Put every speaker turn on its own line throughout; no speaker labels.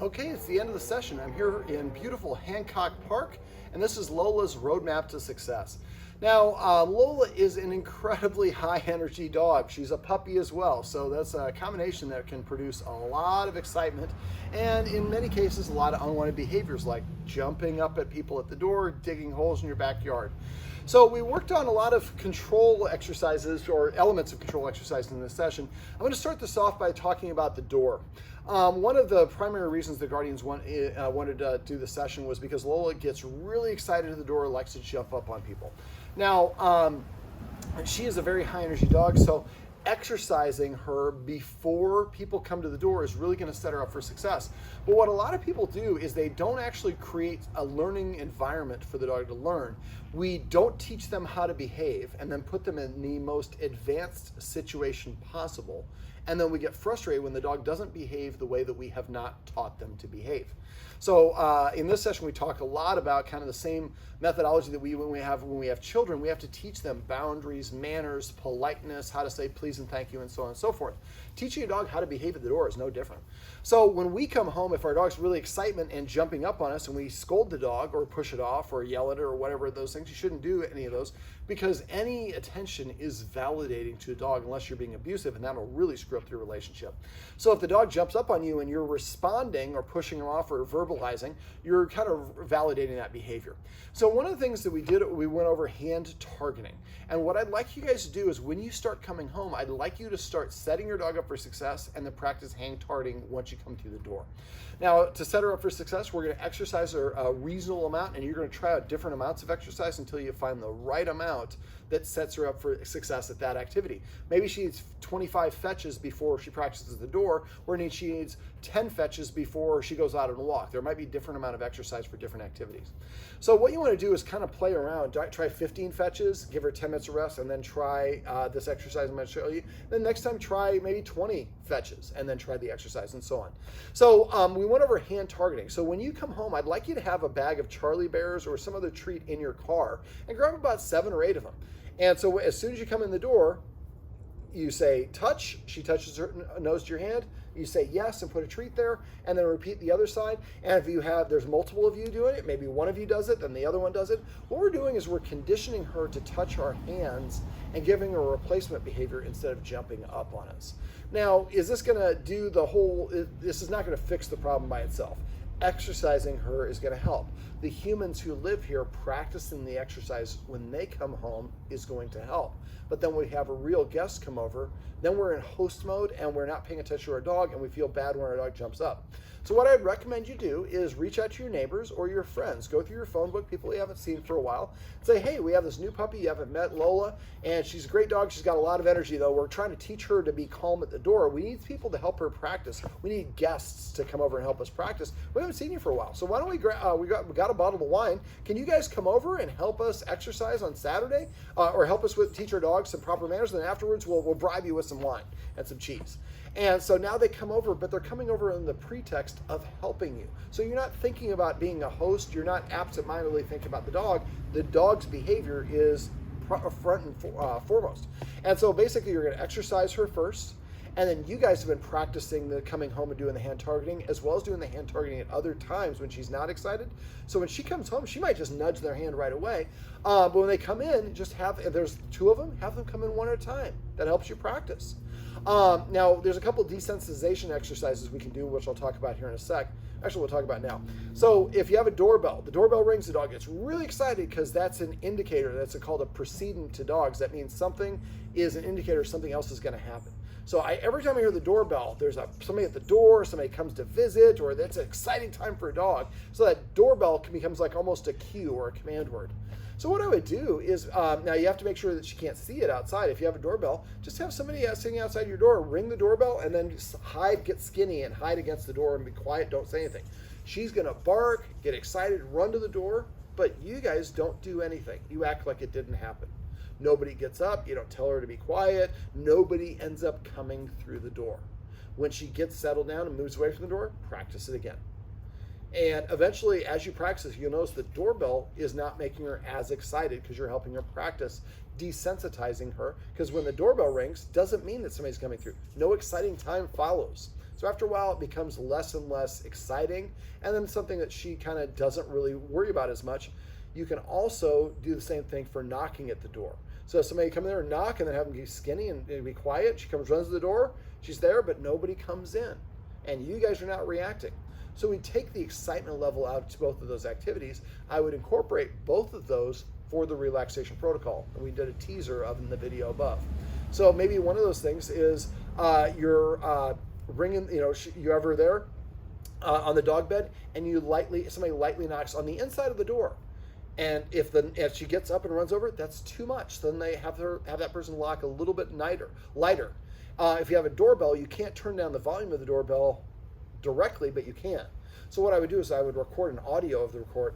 Okay, it's the end of the session. I'm here in beautiful Hancock Park, and this is Lola's Roadmap to Success. Now, Lola is an incredibly high energy dog. She's a puppy as well, so that's a combination that can produce a lot of excitement and in many cases a lot of unwanted behaviors like jumping up at people at the door, digging holes in your backyard. So we worked on a lot of control exercises or elements of control exercises in this session. I'm going to start this off by talking about the door. One of the primary reasons the Guardians wanted to do the session was because Lola gets really excited at the door, likes to jump up on people. Now, she is a very high energy dog, so exercising her before people come to the door is really going to set her up for success. But what a lot of people do is they don't actually create a learning environment for the dog to learn. We don't teach them how to behave and then put them in the most advanced situation possible. And then we get frustrated when the dog doesn't behave the way that we have not taught them to behave. So in this session, we talk a lot about kind of the same methodology that when we have children. We have to teach them boundaries, manners, politeness, how to say please and thank you, and so on and so forth. Teaching a dog how to behave at the door is no different. So when we come home, if our dog's really excitement and jumping up on us and we scold the dog or push it off or yell at it or whatever those things, you shouldn't do any of those because any attention is validating to a dog unless you're being abusive, and that'll really screw up your relationship. So if the dog jumps up on you and you're responding or pushing them off or verbalizing, you're kind of validating that behavior. So one of the things that we did, we went over hand targeting. And what I'd like you guys to do is when you start coming home, I'd like you to start setting your dog up for success and then practice hand targeting once you come through the door. Now, to set her up for success, we're going to exercise her a reasonable amount, and you're going to try out different amounts of exercise until you find the right amount that sets her up for success at that activity. Maybe she needs 25 fetches before she practices at the door, or she needs 10 fetches before she goes out on a walk. There might be different amount of exercise for different activities. So what you want to do is kind of play around. Try 15 fetches, give her 10 minutes of rest, and then try this exercise I'm going to show you. Then next time try maybe 20 fetches, and then try the exercise, and so on. So we went over hand targeting. So when you come home, I'd like you to have a bag of Charlie Bears or some other treat in your car, and grab about 7 or 8 of them. And so as soon as you come in the door, you say touch, she touches her nose to your hand, you say yes and put a treat there, and then repeat the other side. And if there's multiple of you doing it, maybe one of you does it, then the other one does it. What we're doing is we're conditioning her to touch our hands and giving her a replacement behavior instead of jumping up on us. Now, is this gonna do this is not gonna fix the problem by itself. Exercising her is gonna help. The humans who live here practicing the exercise when they come home is going to help. But then we have a real guest come over, then we're in host mode and we're not paying attention to our dog and we feel bad when our dog jumps up. So what I'd recommend you do is reach out to your neighbors or your friends. Go through your phone book, people you haven't seen for a while. Say, hey, we have this new puppy you haven't met, Lola, and she's a great dog. She's got a lot of energy, though. We're trying to teach her to be calm at the door. We need people to help her practice. We need guests to come over and help us practice. We haven't seen you for a while. So why don't we got a bottle of wine. Can you guys come over and help us exercise on Saturday? Or help us teach our dogs some proper manners, and then afterwards we'll bribe you with some wine and some cheese. And so now they come over, but they're coming over in the pretext of helping you. So you're not thinking about being a host. You're not absent-mindedly thinking about the dog. The dog's behavior is front and foremost. And so basically you're going to exercise her first, and then you guys have been practicing the coming home and doing the hand targeting, as well as doing the hand targeting at other times when she's not excited. So when she comes home, she might just nudge their hand right away. But when they come in, if there's 2 of them, have them come in one at a time. That helps you practice. Now, there's a couple of desensitization exercises we can do, which I'll talk about here in a sec. Actually, we'll talk about now. So if you have a doorbell, the doorbell rings, the dog gets really excited because that's an indicator. That's called a precedent to dogs. That means something is an indicator something else is going to happen. So every time I hear the doorbell, there's somebody at the door, somebody comes to visit, or that's an exciting time for a dog. So that doorbell becomes like almost a cue or a command word. So what I would do is, now you have to make sure that she can't see it outside. If you have a doorbell, just have somebody sitting outside your door, ring the doorbell, and then just get skinny and hide against the door and be quiet, don't say anything. She's gonna bark, get excited, run to the door, but you guys don't do anything. You act like it didn't happen. Nobody gets up, you don't tell her to be quiet, nobody ends up coming through the door. When she gets settled down and moves away from the door, practice it again. And eventually, as you practice, you'll notice the doorbell is not making her as excited because you're helping her practice desensitizing her. Because when the doorbell rings, doesn't mean that somebody's coming through. No exciting time follows. So after a while, it becomes less and less exciting, and then something that she kind of doesn't really worry about as much. You can also do the same thing for knocking at the door. So if somebody come in there and knock and then have them be skinny and be quiet, she comes, runs to the door, she's there, but nobody comes in, and you guys are not reacting. So we take the excitement level out to both of those activities. I would incorporate both of those for the relaxation protocol, and we did a teaser of in the video above. So maybe one of those things is you're ringing, you have her there on the dog bed, and somebody lightly knocks on the inside of the door. And if she gets up and runs over, that's too much. Then they have that person lock a little bit lighter. If you have a doorbell, you can't turn down the volume of the doorbell directly, but you can. So what I would do is I would record an audio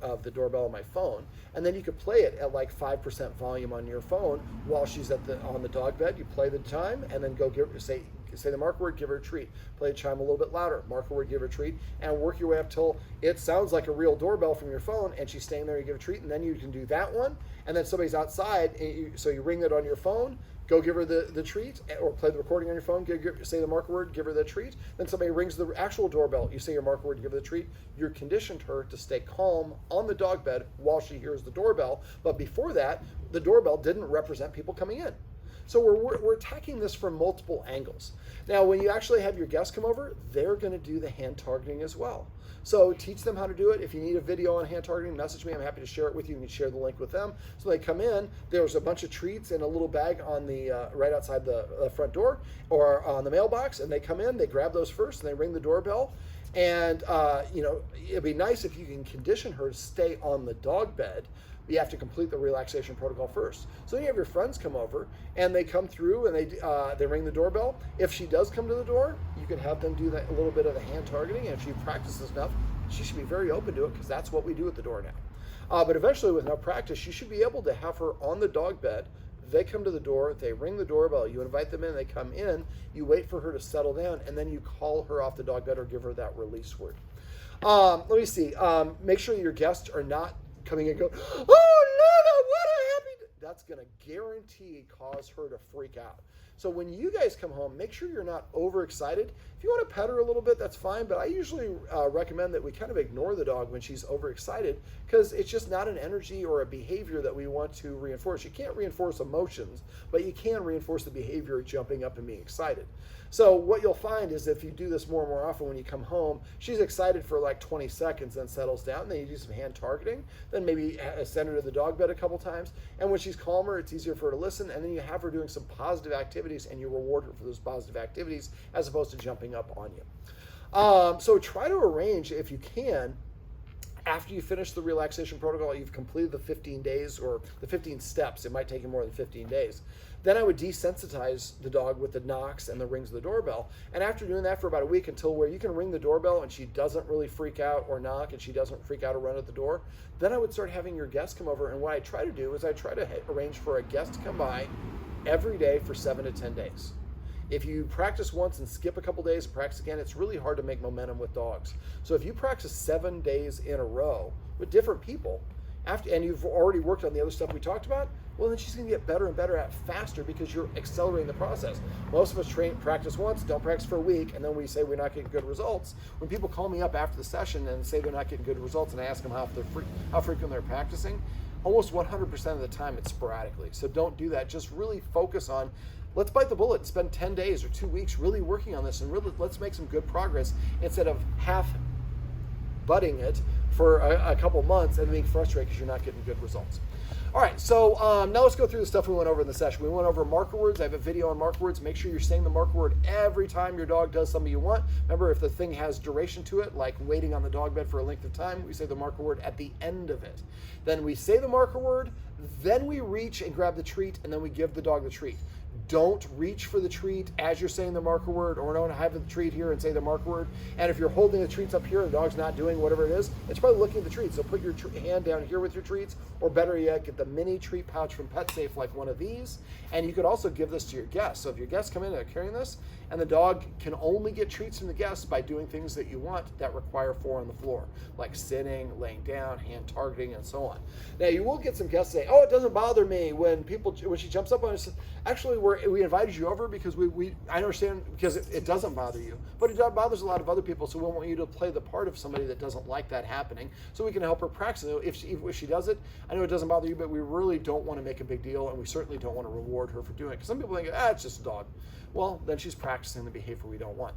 of the doorbell on my phone, and then you could play it at like 5% volume on your phone while she's on the dog bed. You play the chime, and then go say the marker word, give her a treat. Play the chime a little bit louder, marker word, give her a treat, and work your way up till it sounds like a real doorbell from your phone, and she's staying there, you give a treat, and then you can do that one, and then somebody's outside, so you ring that on your phone, go give her the treat, or play the recording on your phone, say the marker word, give her the treat, then somebody rings the actual doorbell, you say your marker word, give her the treat. You're conditioned her to stay calm on the dog bed while she hears the doorbell, but before that, the doorbell didn't represent people coming in. So we're attacking this from multiple angles. Now, when you actually have your guests come over, they're going to do the hand targeting as well. So teach them how to do it. If you need a video on hand targeting, message me. I'm happy to share it with you. You can share the link with them. So they come in. There's a bunch of treats in a little bag on the right outside the front door or on the mailbox, and they come in. They grab those first, and they ring the doorbell. And it'd be nice if you can condition her to stay on the dog bed. You have to complete the relaxation protocol first. So you have your friends come over, and they come through, and they ring the doorbell. If she does come to the door, you can have them do that a little bit of the hand targeting, and if she practices enough, she should be very open to it, because that's what we do at the door now. But eventually, with enough practice, you should be able to have her on the dog bed. They come to the door, they ring the doorbell, you invite them in, they come in, you wait for her to settle down, and then you call her off the dog bed or give her that release word. Let me see. Make sure your guests are not coming in and go, oh, Lola, what a happy day. That's going to guarantee cause her to freak out. So when you guys come home, make sure you're not overexcited. If you want to pet her a little bit, that's fine, but I usually recommend that we kind of ignore the dog when she's overexcited, because it's just not an energy or a behavior that we want to reinforce. You can't reinforce emotions, but you can reinforce the behavior of jumping up and being excited. So what you'll find is if you do this more and more often when you come home, she's excited for like 20 seconds, then settles down, then you do some hand targeting, then maybe send her to the dog bed a couple times, and when she's calmer, it's easier for her to listen, and then you have her doing some positive activities, and you reward her for those positive activities as opposed to jumping up on you. So try to arrange, if you can, after you finish the relaxation protocol, you've completed the 15 days or the 15 steps. It might take you more than 15 days. Then I would desensitize the dog with the knocks and the rings of the doorbell. And after doing that for about a week, until where you can ring the doorbell and she doesn't really freak out or knock, and she doesn't freak out or run at the door, then I would start having your guests come over. And what I try to do is I try to arrange for a guest to come by every day for 7 to 10 days. If you practice once and skip a couple days and practice again, it's really hard to make momentum with dogs. So if you practice 7 days in a row with different people, and you've already worked on the other stuff we talked about, well, then she's going to get better and better at faster, because you're accelerating the process. Most of us practice once, don't practice for a week, and then we say we're not getting good results. When people call me up after the session and say they're not getting good results, and I ask them how frequent they're practicing, almost 100% of the time it's sporadically. So don't do that. Just really focus on, let's bite the bullet and spend 10 days or 2 weeks really working on this, and really let's make some good progress instead of half butting it for a couple months and being frustrated because you're not getting good results. All right, so now let's go through the stuff we went over in the session. We went over marker words. I have a video on marker words. Make sure you're saying the marker word every time your dog does something you want. Remember, if the thing has duration to it, like waiting on the dog bed for a length of time, we say the marker word at the end of it. Then we say the marker word, then we reach and grab the treat, and then we give the dog the treat. Don't reach for the treat as you're saying the marker word, or don't have the treat here and say the marker word. And if you're holding the treats up here and the dog's not doing whatever it is, it's probably looking at the treats. So put your hand down here with your treats, or better yet, get the mini treat pouch from PetSafe, like one of these. And you could also give this to your guests. So if your guests come in and are carrying this, and the dog can only get treats from the guests by doing things that you want that require 4 on the floor, like sitting, laying down, hand targeting, and so on. Now, you will get some guests say, oh, it doesn't bother me when she jumps up on us. Actually, we invited you over because I understand because it doesn't bother you, but it bothers a lot of other people. So we want you to play the part of somebody that doesn't like that happening, so we can help her practice. If she does it, I know it doesn't bother you, but we really don't want to make a big deal, and we certainly don't want to reward her for doing it. Because some people think, it's just a dog. Well, then she's practicing the behavior we don't want.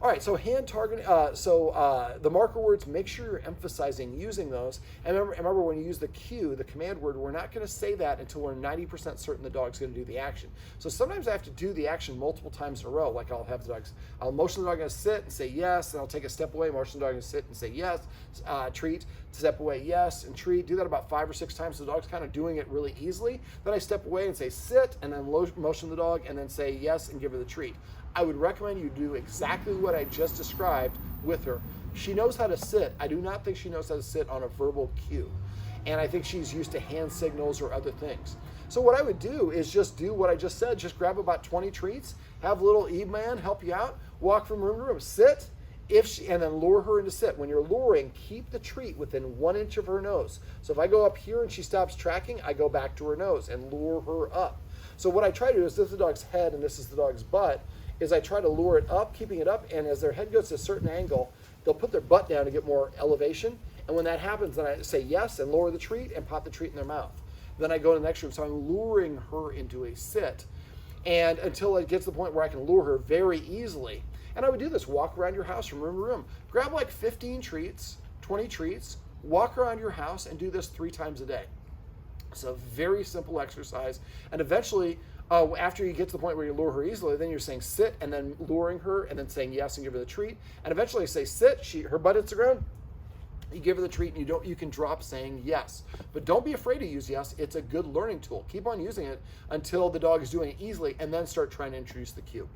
All right, so hand targeting. The marker words, make sure you're emphasizing using those. And remember when you use the cue, the command word, we're not going to say that until we're 90% certain the dog's going to do the action. So sometimes I have to do the action multiple times in a row. Like I'll motion the dog to sit and say yes, and I'll take a step away, motion the dog to sit and say yes, treat, step away, yes, and treat. Do that about 5 or 6 times. So the dog's kind of doing it really easily. Then I step away and say sit, and then motion the dog, and then say yes and give her the treat. I would recommend you do exactly what I just described with her. She knows how to sit. I do not think she knows how to sit on a verbal cue. And I think she's used to hand signals or other things. So what I would do is just do what I just said. Just grab about 20 treats, have little E-Man help you out, walk from room to room, sit, and then lure her into sit. When you're luring, keep the treat within 1 inch of her nose. So if I go up here and she stops tracking, I go back to her nose and lure her up. So what I try to do is, this is the dog's head and this is the dog's butt, is I try to lure it up, keeping it up, and as their head goes to a certain angle, they'll put their butt down to get more elevation. And when that happens, then I say yes and lower the treat and pop the treat in their mouth. Then I go to the next room. So I'm luring her into a sit, and until it gets to the point where I can lure her very easily. And I would do this, walk around your house from room to room. Grab like 15 treats, 20 treats, walk around your house and do this 3 times a day. It's a very simple exercise. And eventually, after you get to the point where you lure her easily, then you're saying sit and then luring her and then saying yes and give her the treat. And eventually you say sit, her butt hits the ground, you give her the treat, and you can drop saying yes. But don't be afraid to use yes. It's a good learning tool. Keep on using it until the dog is doing it easily, and then start trying to introduce the cue.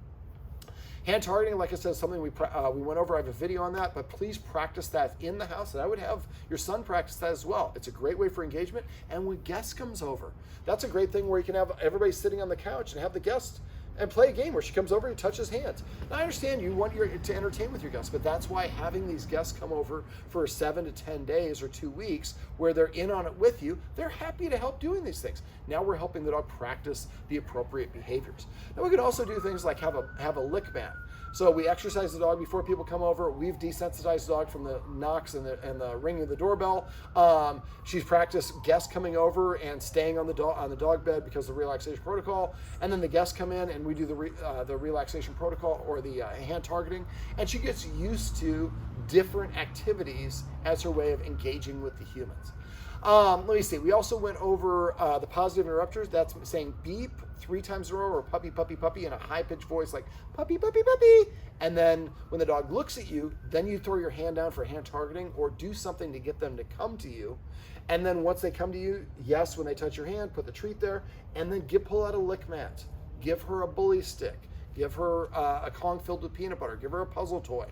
Hand targeting, like I said, is something we went over. I have a video on that, but please practice that in the house. And I would have your son practice that as well. It's a great way for engagement. And when guest comes over, that's a great thing where you can have everybody sitting on the couch and have the guest and play a game where she comes over and touches hands. Now, I understand you want to entertain with your guests, but that's why having these guests come over for 7 to 10 days or 2 weeks where they're in on it with you, they're happy to help doing these things. Now we're helping the dog practice the appropriate behaviors. Now we can also do things like have a lick ban. So we exercise the dog before people come over. We've desensitized the dog from the knocks and the ringing of the doorbell. She's practiced guests coming over and staying on the dog bed because of the relaxation protocol. And then the guests come in and we do the relaxation protocol or the hand targeting. And she gets used to different activities as her way of engaging with the humans. Let me see. We also went over the positive interrupters. That's saying beep 3 times in a row, or puppy, puppy, puppy in a high-pitched voice like puppy, puppy, puppy. And then when the dog looks at you, then you throw your hand down for hand targeting or do something to get them to come to you. And then once they come to you, yes, when they touch your hand, put the treat there, and then pull out a lick mat. Give her a bully stick. Give her a Kong filled with peanut butter. Give her a puzzle toy.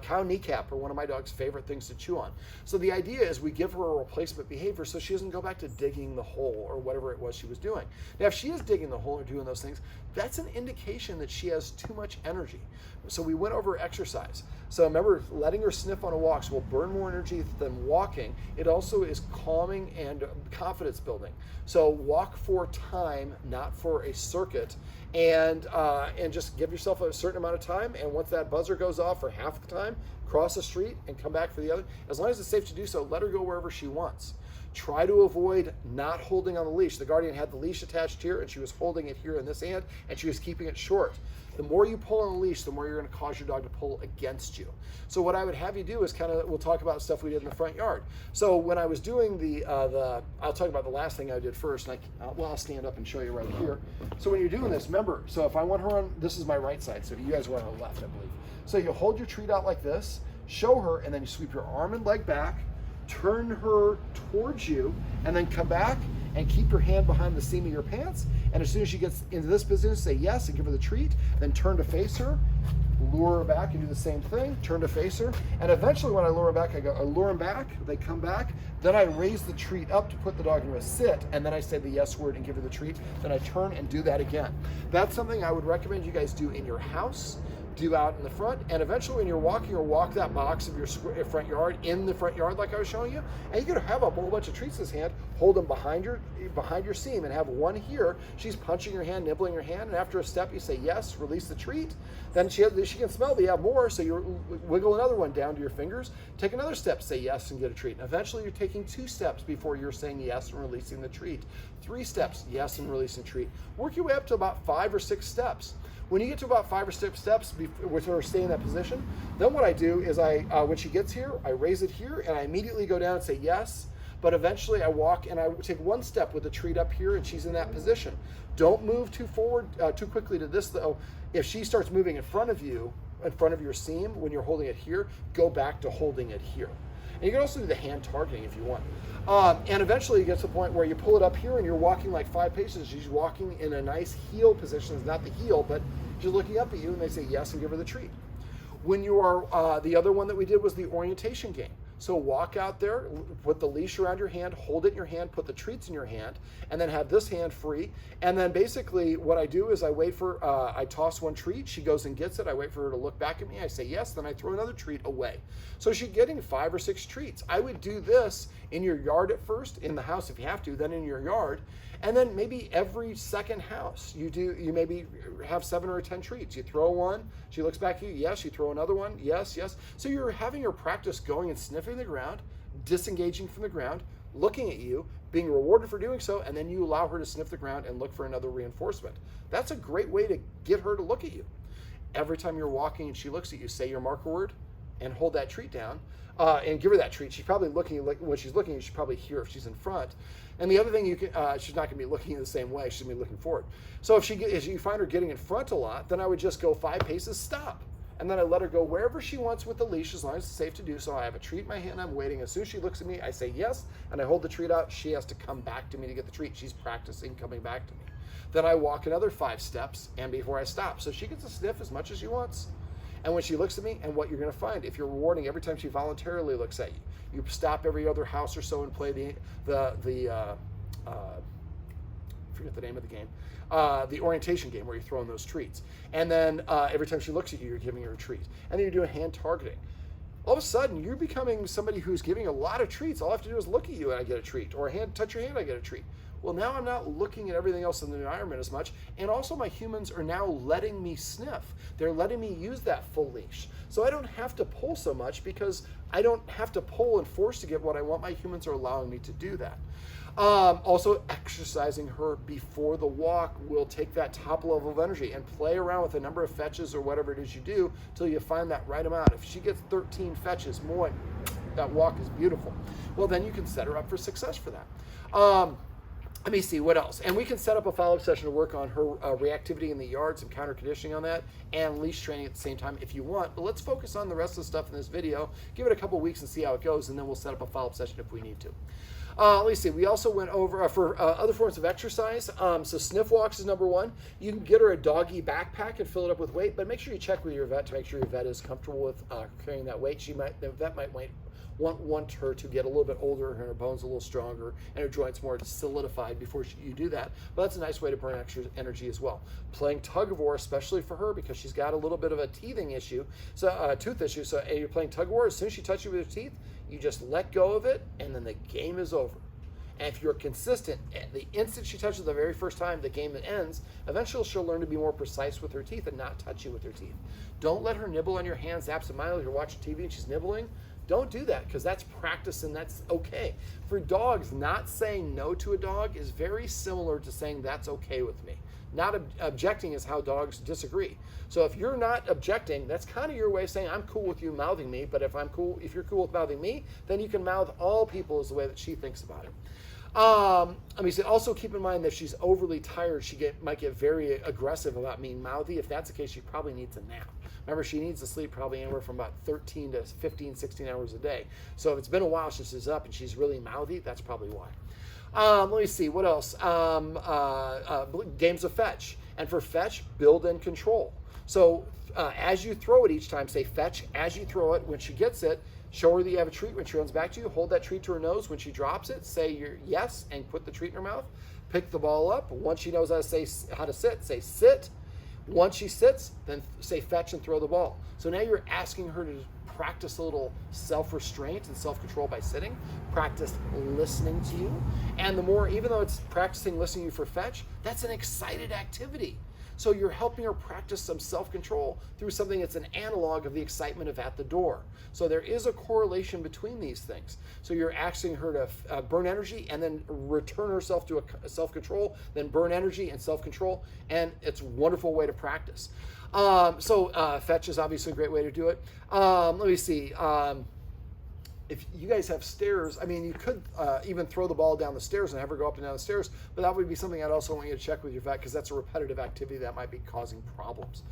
Cow kneecap are one of my dog's favorite things to chew on. So the idea is we give her a replacement behavior so she doesn't go back to digging the hole or whatever it was she was doing. Now, if she is digging the hole or doing those things, that's an indication that she has too much energy. So we went over exercise. So remember, letting her sniff on a walk will burn more energy than walking. It also is calming and confidence building. So walk for time, not for a circuit. And just give yourself a certain amount of time, and once that buzzer goes off for half the time, cross the street and come back for the other. As long as it's safe to do so, let her go wherever she wants. Try to avoid not holding on the leash. The guardian had the leash attached here, and she was holding it here in this hand, and she was keeping it short. The more you pull on the leash, the more you're going to cause your dog to pull against you. So what I would have you do is we'll talk about stuff we did in the front yard. So when I was doing I'll talk about the last thing I did first, and I'll stand up and show you right here. So when you're doing this, remember, so if I want her on, this is my right side, so you guys were on the left, I believe. So you hold your treat out like this, show her, and then you sweep your arm and leg back, turn her towards you, and then come back and keep your hand behind the seam of your pants. And as soon as she gets into this position, say yes and give her the treat, then turn to face her, lure her back and do the same thing, turn to face her. And eventually when I lure her back, I lure them back, they come back, then I raise the treat up to put the dog into a sit, and then I say the yes word and give her the treat, then I turn and do that again. That's something I would recommend you guys do in your house. do out in the front, and eventually when you're walking, or walk that box of your front yard in the front yard like I was showing you, and you could have a whole bunch of treats in his hand, hold them behind your seam, and have one here. She's punching your hand, nibbling your hand, and after a step you say yes, release the treat. Then she can smell that you have more, so you wiggle another one down to your fingers, take another step, say yes, and get a treat. And eventually you're taking 2 steps before you're saying yes and releasing the treat. 3 steps, yes, and releasing the treat. Work your way up to about 5 or 6 steps. When you get to about 5 or 6 steps, with her stay in that position, then what I do is when she gets here, I raise it here, and I immediately go down and say yes. But eventually I walk and I take 1 step with the treat up here, and she's in that position. Don't move too quickly to this though. If she starts moving in front of you, in front of your seam, when you're holding it here, go back to holding it here. And you can also do the hand targeting if you want. And eventually you get to the point where you pull it up here and you're walking like 5 paces. She's walking in a nice heel position. It's not the heel, but she's looking up at you, and they say yes and give her the treat. When you are, the other one that we did was the orientation game. So walk out there, put the leash around your hand, hold it in your hand, put the treats in your hand, and then have this hand free. And then basically what I do is I wait for, I toss 1 treat, she goes and gets it, I wait for her to look back at me, I say yes, then I throw another treat away. So she's getting 5 or 6 treats. I would do this in your yard at first, in the house if you have to, then in your yard, and then maybe every second house you maybe have 7 or 10 treats. You throw one, she looks back at you, yes, you throw another one, yes, yes. So you're having your practice going and sniffing the ground, disengaging from the ground, looking at you, being rewarded for doing so, and then you allow her to sniff the ground and look for another reinforcement. That's a great way to get her to look at you. Every time you're walking and she looks at you, say your marker word and hold that treat down, and give her that treat. She's probably looking, like when she's looking, you should probably hear if she's in front. And the other thing, she's not going to be looking the same way. She's going to be looking forward. So if you find her getting in front a lot, then I would just go 5 paces, stop. And then I let her go wherever she wants with the leash, as long as it's safe to do so. I have a treat in my hand, I'm waiting. As soon as she looks at me, I say yes, and I hold the treat out. She has to come back to me to get the treat. She's practicing coming back to me. Then I walk another 5 steps, and before I stop. So she gets to sniff as much as she wants. And when she looks at me, and what you're going to find, if you're rewarding every time she voluntarily looks at you, you stop every other house or so and play forget the name of the game, the orientation game where you're throwing those treats. And then every time she looks at you, you're giving her a treat. And then you're doing hand targeting. All of a sudden, you're becoming somebody who's giving a lot of treats. All I have to do is look at you and I get a treat, or touch your hand, I get a treat. Well, now I'm not looking at everything else in the environment as much, and also my humans are now letting me sniff. They're letting me use that full leash. So I don't have to pull so much, because I don't have to pull and force to get what I want. My humans are allowing me to do that. Also, exercising her before the walk will take that top level of energy and play around with a number of fetches or whatever it is you do till you find that right amount. If she gets 13 fetches, boy, that walk is beautiful. Well, then you can set her up for success for that. Let me see, what else? And we can set up a follow-up session to work on her reactivity in the yard, some counter conditioning on that, and leash training at the same time if you want. But let's focus on the rest of the stuff in this video, give it a couple weeks and see how it goes, and then we'll set up a follow-up session if we need to. Let's see, we also went over for other forms of exercise. So Sniff Walks is number 1. You can get her a doggy backpack and fill it up with weight, but make sure you check with your vet to make sure your vet is comfortable with carrying that weight. The vet might want her to get a little bit older, and her bones a little stronger, and her joints more solidified before you do that. But that's a nice way to burn extra energy as well. Playing tug of war, especially for her, because she's got a little bit of a teething issue, so tooth issue. So you're playing tug of war. As soon as she touches you with her teeth, you just let go of it, and then the game is over. And if you're consistent, the instant she touches the very first time, the game ends. Eventually, she'll learn to be more precise with her teeth and not touch you with her teeth. Don't let her nibble on your hands absentmindedly. You're watching TV and she's nibbling. Don't do that, because that's practice and that's okay. For dogs, not saying no to a dog is very similar to saying that's okay with me. Not objecting is how dogs disagree. So if you're not objecting, that's kind of your way of saying I'm cool with you mouthing me, but if you're cool with mouthing me, then you can mouth all people is the way that she thinks about it. Let me say, also keep in mind that if she's overly tired, she might get very aggressive about being mouthy. If that's the case, she probably needs a nap. Remember, she needs to sleep probably anywhere from about 13 to 15, 16 hours a day. So if it's been a while since she's up and she's really mouthy, that's probably why. Let me see, what else? Games of fetch. And for fetch, build and control. So as you throw it each time, say fetch as you throw it. When she gets it, show her that you have a treat. When she runs back to you, hold that treat to her nose. When she drops it, say your yes and put the treat in her mouth. Pick the ball up. Once she knows how to sit, say sit. Once she sits, then say fetch and throw the ball. So now you're asking her to practice a little self-restraint and self-control by sitting, practice listening to you. And the more, even though it's practicing listening to you for fetch, that's an excited activity. So you're helping her practice some self-control through something that's an analog of the excitement of at the door. So there is a correlation between these things. So you're asking her to burn energy and then return herself to a self-control, then burn energy and self-control, and it's a wonderful way to practice. Fetch is obviously a great way to do it. Let me see. If you guys have stairs, I mean, you could even throw the ball down the stairs and have her go up and down the stairs, but that would be something I'd also want you to check with your vet because that's a repetitive activity that might be causing problems.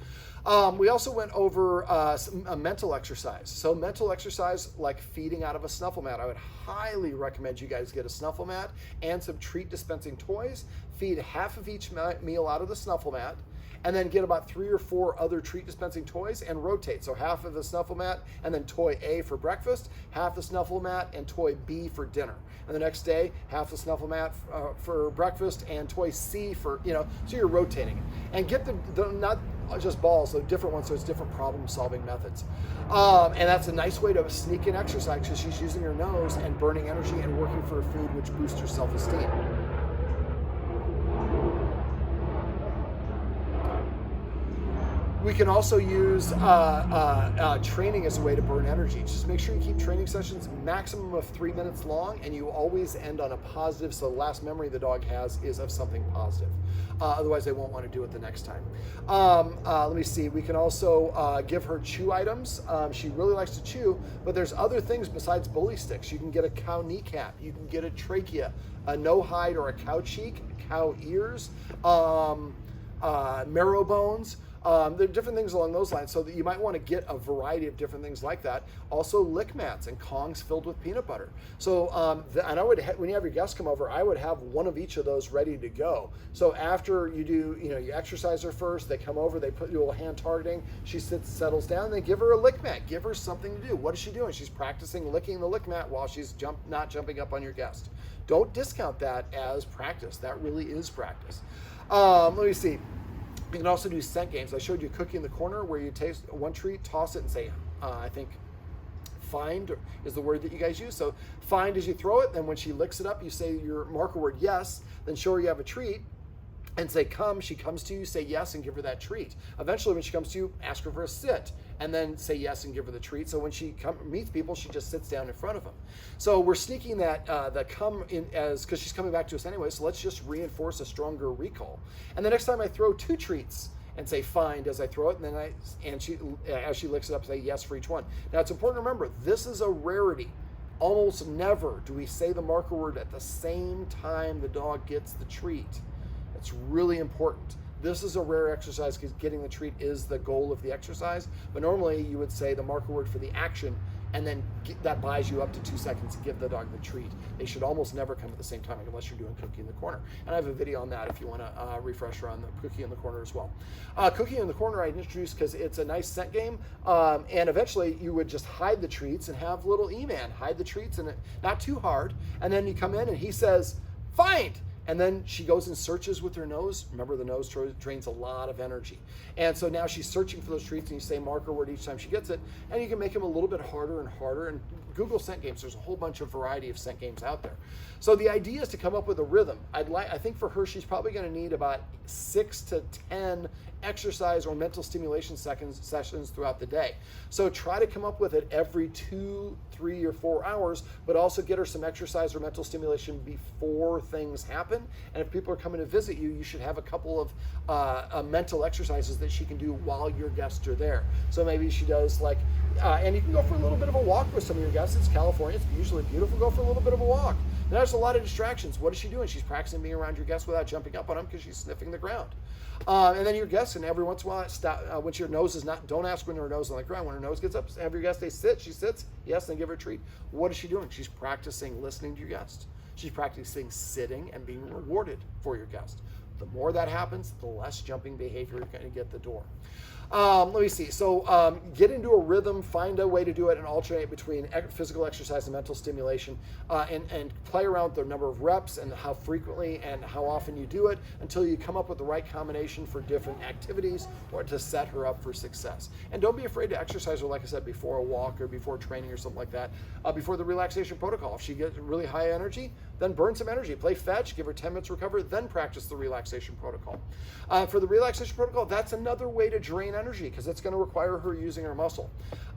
We also went over a mental exercise. So mental exercise like feeding out of a snuffle mat. I would highly recommend you guys get a snuffle mat and some treat dispensing toys. Feed half of each meal out of the snuffle mat, and then get about 3 or 4 other treat dispensing toys and rotate. So half of the snuffle mat and then toy A for breakfast, half the snuffle mat and toy B for dinner. And the next day, half the snuffle mat for breakfast and toy C for, so you're rotating. And get the not just balls, so different ones, so it's different problem solving methods. And that's a nice way to sneak in exercise because she's using her nose and burning energy and working for food, which boosts her self-esteem. We can also use training as a way to burn energy. Just make sure you keep training sessions maximum of 3 minutes long, and you always end on a positive, so the last memory the dog has is of something positive. Otherwise, they won't want to do it the next time. Let me see. We can also give her chew items. She really likes to chew, but there's other things besides bully sticks. You can get a cow kneecap. You can get a trachea, a no hide or a cow cheek, cow ears, marrow bones. There are different things along those lines, so that you might want to get a variety of different things like that. Also, lick mats and Kongs filled with peanut butter. So, and I would, when you have your guests come over, I would have one of each of those ready to go. So after you do, you exercise her first, they come over, they put you a little hand targeting, she sits, settles down, then give her a lick mat, give her something to do. What is she doing? She's practicing licking the lick mat while she's not jumping up on your guest. Don't discount that as practice. That really is practice. Let me see. You can also do scent games. I showed you Cookie in the Corner where you taste one treat, toss it, and say, I think find is the word that you guys use. So find as you throw it, then when she licks it up, you say your marker word yes, then show her you have a treat, and say come. She comes to you, say yes, and give her that treat. Eventually, when she comes to you, ask her for a sit, and then say yes and give her the treat. So when she meets people, she just sits down in front of them. So we're sneaking that the come in as, because she's coming back to us anyway, so let's just reinforce a stronger recall. And the next time I throw 2 treats and say find as I throw it, and then she as she licks it up, say yes for each one. Now it's important to remember, this is a rarity. Almost never do we say the marker word at the same time the dog gets the treat. It's really important. This is a rare exercise because getting the treat is the goal of the exercise. But normally you would say the marker word for the action, and then that buys you up to 2 seconds to give the dog the treat. They should almost never come at the same time unless you're doing Cookie in the Corner. And I have a video on that if you want to refresh her on the Cookie in the Corner as well. Cookie in the Corner I introduced because it's a nice scent game. And eventually you would just hide the treats and have little E-Man hide the treats, and not too hard. And then you come in and he says, find! And then she goes and searches with her nose. Remember, the nose drains a lot of energy. And so now she's searching for those treats, and you say marker word each time she gets it. And you can make them a little bit harder and harder. And Google scent games. There's a whole bunch of variety of scent games out there. So the idea is to come up with a rhythm. I think for her, she's probably going to need about 6 to 10 exercise or mental stimulation sessions throughout the day. So try to come up with it every 2, 3, or 4 hours, but also get her some exercise or mental stimulation before things happen. And if people are coming to visit you, you should have a couple of mental exercises that she can do while your guests are there. So maybe she does and you can go for a little bit of a walk with some of your guests. It's California, it's usually beautiful. Go for a little bit of a walk. Now, there's a lot of distractions. What is she doing? She's practicing being around your guests without jumping up on them because she's sniffing the ground. And then your guests, and every once in a while, stop, when your nose is not, don't ask when her nose is on the ground. When her nose gets up, have your guest say sit. She sits, yes, then give her a treat. What is she doing? She's practicing listening to your guest. She's practicing sitting and being rewarded for your guest. The more that happens, the less jumping behavior you're going to get at the door. Let me see. So get into a rhythm, find a way to do it, and alternate between physical exercise and mental stimulation, and play around with the number of reps and how frequently and how often you do it until you come up with the right combination for different activities or to set her up for success. And don't be afraid to exercise her, like I said, before a walk or before training or something like that, before the relaxation protocol. If she gets really high energy, then burn some energy. Play fetch, give her 10 minutes recover, then practice the relaxation protocol. For the relaxation protocol, that's another way to drain energy because it's going to require her using her muscle.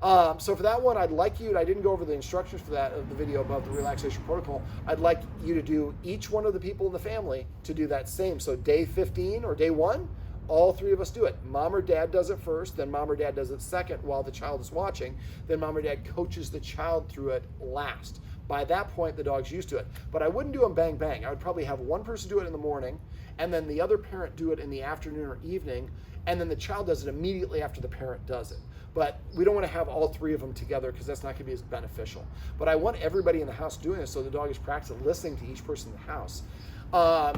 So for that one, I didn't go over the instructions for that of the video about the relaxation protocol. I'd like you to do each one of the people in the family to do that same. So day 15 or day 1, all 3 of us do it. Mom or dad does it first, then mom or dad does it second while the child is watching, then mom or dad coaches the child through it last. By that point, the dog's used to it. But I wouldn't do them bang, bang. I would probably have one person do it in the morning, and then the other parent do it in the afternoon or evening, and then the child does it immediately after the parent does it. But we don't want to have all 3 of them together because that's not going to be as beneficial. But I want everybody in the house doing this so the dog is practicing listening to each person in the house.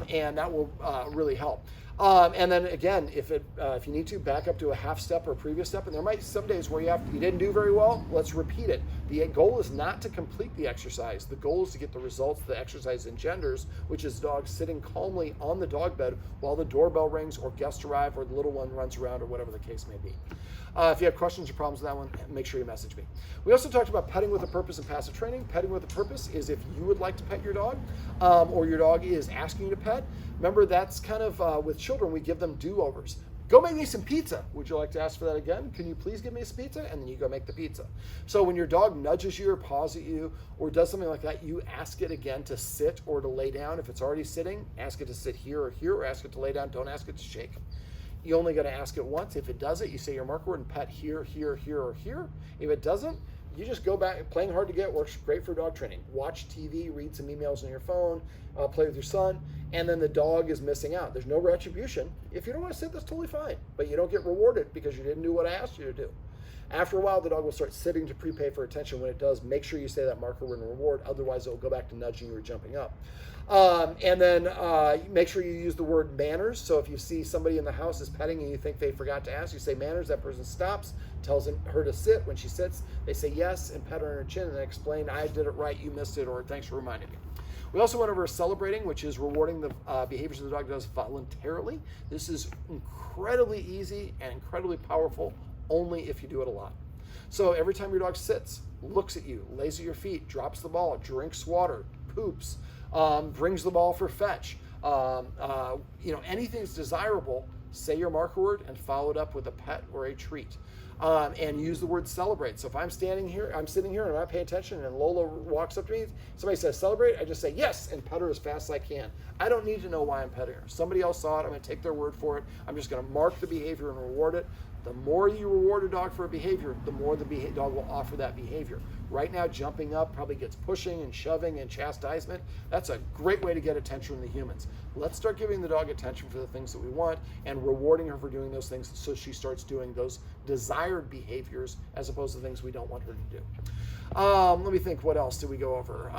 And that will really help. And then again, if you need to, back up to a half step or a previous step, and there might be some days where you didn't do very well, let's repeat it. The goal is not to complete the exercise. The goal is to get the results the exercise engenders, which is dogs sitting calmly on the dog bed while the doorbell rings or guests arrive or the little one runs around or whatever the case may be. If you have questions or problems with that one, make sure you message me. We also talked about petting with a purpose and passive training. Petting with a purpose is if you would like to pet your dog or your dog is asking you to pet. Remember, that's kind of with children, we give them do-overs. Go make me some pizza. Would you like to ask for that again? Can you please give me some pizza? And then you go make the pizza. So when your dog nudges you or paws at you or does something like that, you ask it again to sit or to lay down. If it's already sitting, ask it to sit here, or ask it to lay down. Don't ask it to shake. You only got to ask it once. If it does it, you say your marker word and pet here, here, here, or here. If it doesn't, you just go back. Playing hard to get works great for dog training. Watch TV, read some emails on your phone, play with your son, and then the dog is missing out. There's no retribution. If you don't want to sit, that's totally fine. But you don't get rewarded because you didn't do what I asked you to do. After a while, the dog will start sitting to prepay for attention. When it does, make sure you say that marker word and reward. Otherwise, it will go back to nudging you or jumping up. And then make sure you use the word manners. So if you see somebody in the house is petting and you think they forgot to ask, you say manners. That person stops, tells her to sit. When she sits, they say yes and pet her on her chin and then explain, I did it right, you missed it, or thanks for reminding me. We also went over celebrating, which is rewarding the behaviors the dog does voluntarily. This is incredibly easy and incredibly powerful only if you do it a lot. So every time your dog sits, looks at you, lays at your feet, drops the ball, drinks water, poops, brings the ball for fetch, anything that's desirable, say your marker word and follow it up with a pet or a treat. And use the word celebrate. So if I'm sitting here and I'm not paying attention and Lola walks up to me, somebody says celebrate, I just say yes and pet her as fast as I can. I don't need to know why I'm petting her. Somebody else saw it, I'm gonna take their word for it. I'm just gonna mark the behavior and reward it. The more you reward a dog for a behavior, the more the dog will offer that behavior. Right now, jumping up probably gets pushing and shoving and chastisement. That's a great way to get attention from the humans. Let's start giving the dog attention for the things that we want and rewarding her for doing those things so she starts doing those desired behaviors as opposed to things we don't want her to do. Let me think, what else did we go over?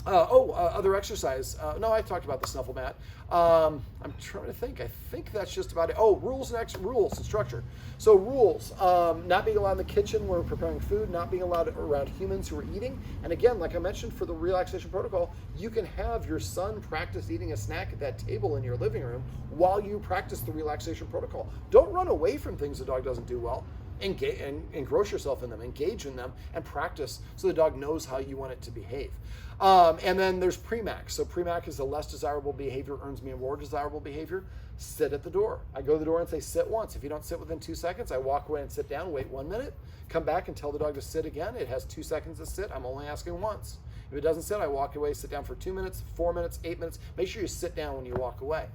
Other exercise. No, I talked about the snuffle mat. I'm trying to think. I think that's just about it. Oh, rules and structure. So rules, not being allowed in the kitchen when we're preparing food, not being allowed around humans who are eating. And again, like I mentioned for the relaxation protocol, you can have your son practice eating a snack at that table in your living room while you practice the relaxation protocol. Don't run away from things the dog doesn't do well. Engage and engross yourself in them, engage in them, and practice so the dog knows how you want it to behave. And then there's pre-max. So pre-max is the less desirable behavior earns me a more desirable behavior. Sit at the door. I go to the door and say sit once. If you don't sit within 2 seconds, I walk away and sit down, wait 1 minute, come back and tell the dog to sit again. It has 2 seconds to sit. I'm only asking once. If it doesn't sit, I walk away, sit down for 2 minutes, 4 minutes, 8 minutes. Make sure you sit down when you walk away.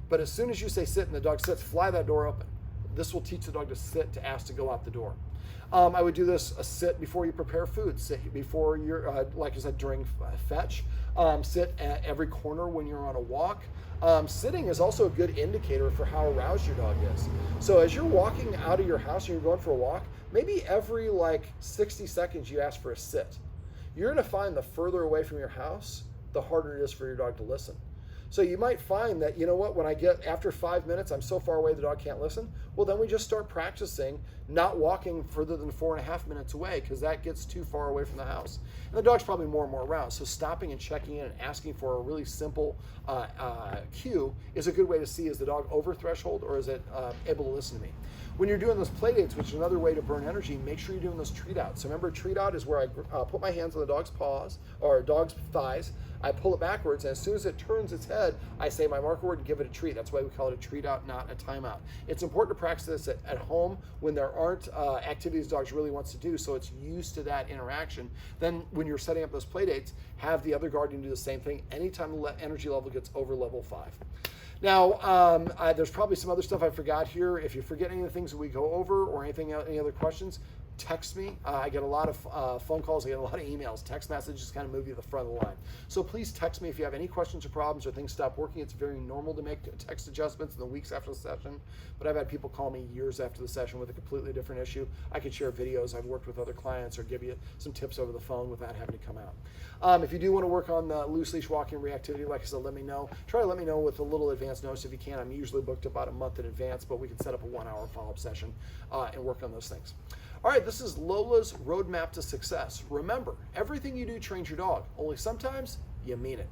But as soon as you say sit and the dog sits, fly that door open. This will teach the dog to sit, to ask to go out the door. I would do this a sit before you prepare food, sit before you're, like I said, during fetch, sit at every corner when you're on a walk. Sitting is also a good indicator for how aroused your dog is. So as you're walking out of your house and you're going for a walk, maybe every 60 seconds you ask for a sit. You're gonna find the further away from your house, the harder it is for your dog to listen. So you might find that, you know what, when I get after 5 minutes, I'm so far away the dog can't listen. Well, then we just start practicing not walking further than 4.5 minutes away, because that gets too far away from the house. And the dog's probably more and more around. So stopping and checking in and asking for a really simple cue is a good way to see, is the dog over threshold or is it able to listen to me? When you're doing those play dates, which is another way to burn energy, make sure you're doing those treat outs. So remember, treat out is where I put my hands on the dog's paws or dog's thighs. I pull it backwards, and as soon as it turns its head, I say my marker word and give it a treat. That's why we call it a treat out, not a timeout. It's important to practice this at home when there aren't activities dogs really wants to do, so it's used to that interaction. Then when you're setting up those play dates, have the other guardian do the same thing anytime the energy level gets over level 5. Now, there's probably some other stuff I forgot here. If you forget any of the things that we go over or any other questions, text me. I get a lot of phone calls, I get a lot of emails. Text messages kind of move you to the front of the line. So please text me if you have any questions or problems or things stop working. It's very normal to make text adjustments in the weeks after the session, but I've had people call me years after the session with a completely different issue. I can share videos I've worked with other clients or give you some tips over the phone without having to come out. If you do want to work on the loose leash walking reactivity, like I said, let me know. Try to let me know with a little advance notice if you can. I'm usually booked about a month in advance, but we can set up a 1-hour follow-up session and work on those things. All right, this is Lola's roadmap to success. Remember, everything you do trains your dog, only sometimes you mean it.